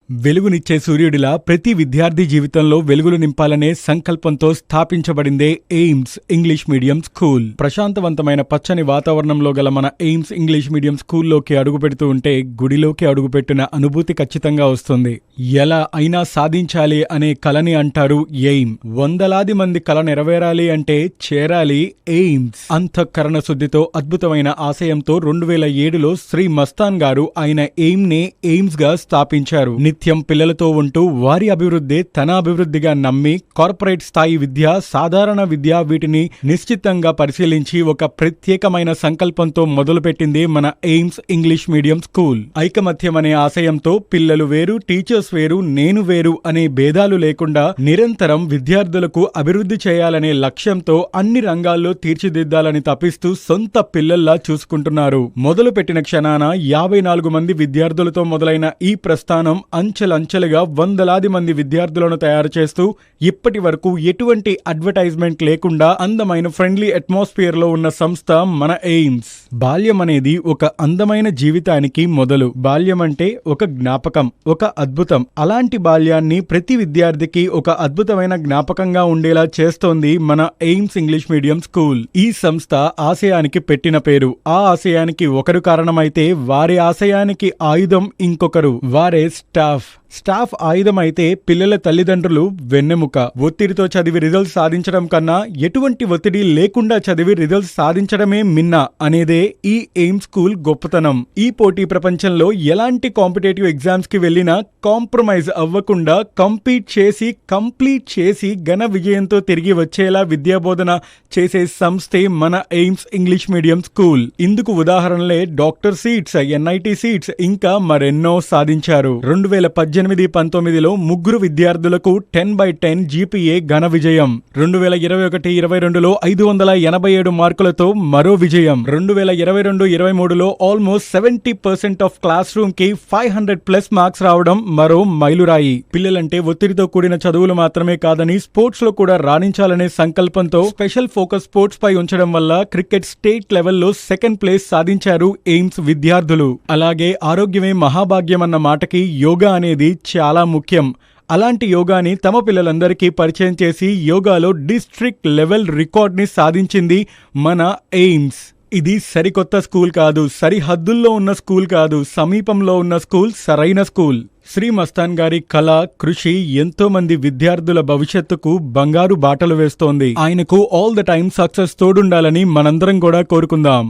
వెలుగునిచ్చే సూర్యుడిలా ప్రతి విద్యార్థి జీవితంలో వెలుగులు నింపాలనే సంకల్పంతో స్థాపించబడిందే ఎయిమ్స్ ఇంగ్లీష్ మీడియం స్కూల్. ప్రశాంతవంతమైన పచ్చని వాతావరణంలో గల మన ఎయిమ్స్ ఇంగ్లీష్ మీడియం స్కూల్లోకి అడుగుపెడుతూ ఉంటే గుడిలోకి అడుగుపెట్టిన అనుభూతి ఖచ్చితంగా వస్తుంది. ఎలా అయినా సాధించాలి అనే కలని అంటారు ఎయిమ్. వందలాది మంది కల నెరవేరాలి అంటే చేరాలి ఎయిమ్స్. అంతఃకరణ శుద్ధితో అద్భుతమైన ఆశయంతో 2007లో శ్రీ మస్తాన్ గారు ఆయన ఎయిమ్ నే ఎయిమ్స్ గా స్థాపించారు. నిత్యం పిల్లలతో ఉంటూ వారి అభివృద్ధి తన అభివృద్ధిగా నమ్మి కార్పొరేట్ స్థాయి విద్య, సాధారణ విద్య వీటిని నిశ్చితంగా పరిశీలించి ఒక ప్రత్యేకమైన సంకల్పంతో మొదలుపెట్టింది మన ఎయిమ్స్ ఇంగ్లీష్ మీడియం స్కూల్. ఐకమత్యం అనే ఆశయంతో పిల్లలు వేరు, టీచర్స్ వేరు, నేను వేరు అనే భేదాలు లేకుండా నిరంతరం విద్యార్థులకు అభివృద్ధి చేయాలనే లక్ష్యంతో అన్ని రంగాల్లో తీర్చిదిద్దాలని తపిస్తూ సొంత పిల్లల్లా చూసుకుంటున్నారు. మొదలుపెట్టిన క్షణాన 54 మంది విద్యార్థులతో మొదలైన ఈ ప్రస్థానం అంచెలంచెలుగా వందలాది మంది విద్యార్థులను తయారు చేస్తూ ఇప్పటి వరకు ఎటువంటి అడ్వర్టైజ్మెంట్ లేకుండా అందమైన ఫ్రెండ్లీ అట్మాస్ఫియర్ లో ఉన్న సంస్థ మన ఎయిమ్స్. బాల్యం అనేది ఒక అందమైన జీవితానికి మొదలు. బాల్యం అంటే ఒక జ్ఞాపకం, ఒక అద్భుతం. అలాంటి బాల్యాన్ని ప్రతి విద్యార్థికి ఒక అద్భుతమైన జ్ఞాపకంగా ఉండేలా చేస్తోంది మన ఎయిమ్స్ ఇంగ్లీష్ మీడియం స్కూల్. ఈ సంస్థ ఆశయానికి పెట్టిన పేరు. ఆ ఆశయానికి ఒకరు కారణమైతే వారి ఆశయానికి ఆయుధం ఇంకొకరు. వారే స్టాఫ్ ఆయుధం అయితే పిల్లల తల్లిదండ్రులు వెన్నెముక. ఒత్తిడితో చదివి రిజల్ట్స్ సాధించడం కన్నా ఎటువంటి ఒత్తిడి లేకుండా చదివి రిజల్ట్స్ సాధించడమే మిన్న అనేదే ఈ ఎయిమ్ స్కూల్ గొప్పతనం. ఈ పోటీ ప్రపంచంలో ఎలాంటి కాంపిటేటివ్ ఎగ్జామ్స్ కి వెళ్ళినా కాంప్రమైజ్ అవ్వకుండా కంప్లీట్ చేసి ఘన విజయంతో తిరిగి వచ్చేలా విద్యాబోధన చేసే సంస్థే మన ఎయిమ్స్ ఇంగ్లీష్ మీడియం స్కూల్. ఇందుకు ఉదాహరణలే డాక్టర్ సీట్స్, NIT సీట్స్ ఇంకా మరెన్నో సాధించారు. 2018-19లో ముగ్గురు విద్యార్థులకు 10/10 GPA ఘన విజయం. 2021-22లో 587 మార్కులతో మరో విజయం. 2022-23లో ఆల్మోస్ట్ 70% ఆఫ్ క్లాస్ రూమ్ కి 500+ మార్క్స్ రావడం మరో మైలురాయి. పిల్లలంటే ఒత్తిడితో కూడిన చదువులు మాత్రమే కాదని స్పోర్ట్స్ లో కూడా రాణించాలనే సంకల్పంతో స్పెషల్ ఫోకస్ స్పోర్ట్స్ పై ఉంచడం వల్ల క్రికెట్ స్టేట్ లెవెల్లో 2nd ప్లేస్ సాధించారు ఎయిమ్స్ విద్యార్థులు. అలాగే ఆరోగ్యమే మహాభాగ్యం అన్న మాటకి యోగా అనేది చాలా ముఖ్యం. అలాంటి యోగాని తమ పిల్లలందరికీ పరిచయం చేసి యోగాలో డిస్ట్రిక్ట్ లెవెల్ రికార్డ్ని సాధించింది మన ఎయిమ్స్. ఇది సరికొత్త స్కూల్ కాదు, సరిహద్దుల్లో ఉన్న స్కూల్ కాదు, సమీపంలో ఉన్న స్కూల్ సరైన స్కూల్. శ్రీ మస్తాన్ గారి కళ, కృషి ఎంతో మంది విద్యార్థుల భవిష్యత్తుకు బంగారు బాటలు వేస్తోంది. ఆయనకు ఆల్ ద టైమ్ సక్సెస్ తోడుండాలని మనందరం కూడా కోరుకుందాం.